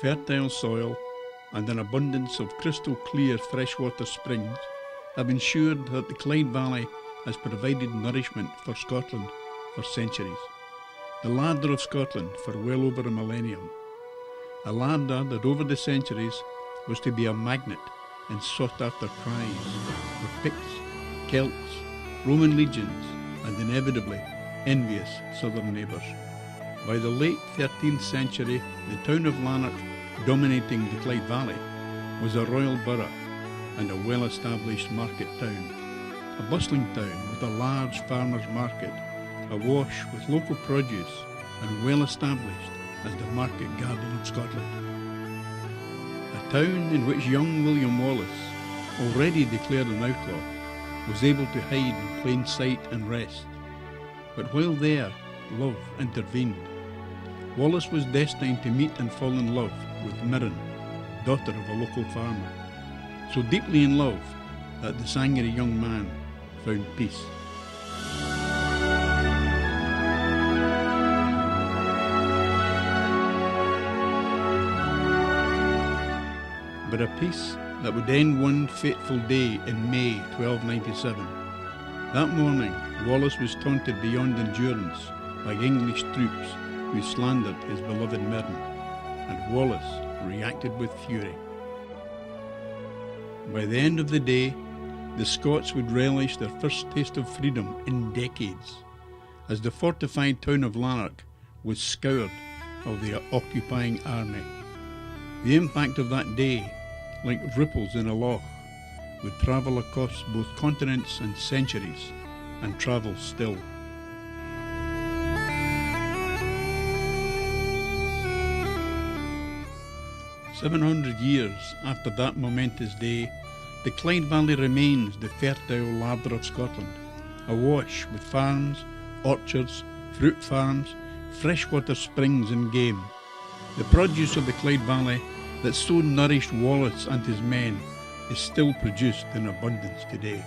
fertile soil and an abundance of crystal clear freshwater springs have ensured that the Clyde Valley has provided nourishment for Scotland for centuries. The larder of Scotland for well over a millennium. A larder that over the centuries was to be a magnet and sought after prize for Picts, Celts, Roman legions and inevitably envious southern neighbours. By the late 13th century, the town of Lanark, dominating the Clyde Valley, was a royal borough and a well-established market town. A bustling town with a large farmers' market, awash with local produce and well-established as the market garden of Scotland. A town in which young William Wallace, already declared an outlaw, was able to hide in plain sight and rest. But while there, love intervened. Wallace was destined to meet and fall in love with Mirren, daughter of a local farmer, so deeply in love that this angry young man found peace. But a peace that would end one fateful day in May 1297. That morning, Wallace was taunted beyond endurance by English troops who slandered his beloved Mirren, and Wallace reacted with fury. By the end of the day, the Scots would relish their first taste of freedom in decades, as the fortified town of Lanark was scoured of the occupying army. The impact of that day, like ripples in a loch, would travel across both continents and centuries, and travel still. "700 years after that momentous day, the Clyde Valley remains the fertile larder of Scotland, awash with farms, orchards, fruit farms, freshwater springs and game. The produce of the Clyde Valley that so nourished Wallace and his men is still produced in abundance today."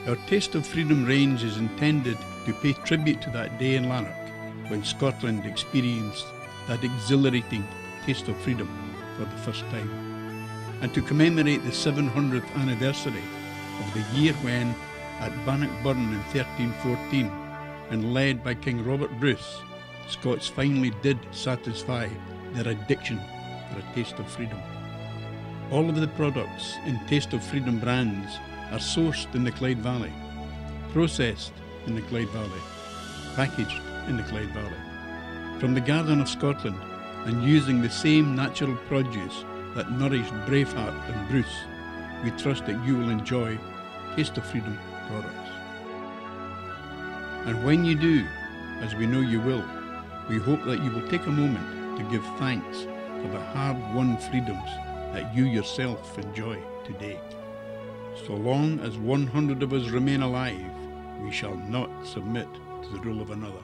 Our Taste of Freedom range is intended to pay tribute to that day in Lanark when Scotland experienced that exhilarating taste of freedom for the first time, and to commemorate the 700th anniversary of the year when, at Bannockburn in 1314, and led by King Robert Bruce, Scots finally did satisfy their addiction for a taste of freedom. All of the products in Taste of Freedom brands are sourced in the Clyde Valley, processed in the Clyde Valley, packaged in the Clyde Valley, from the garden of Scotland, and using the same natural produce that nourished Braveheart and Bruce. We trust that you will enjoy Taste of Freedom products. And when you do, as we know you will, we hope that you will take a moment to give thanks for the hard-won freedoms that you yourself enjoy today. So long as 100 of us remain alive, we shall not submit to the rule of another.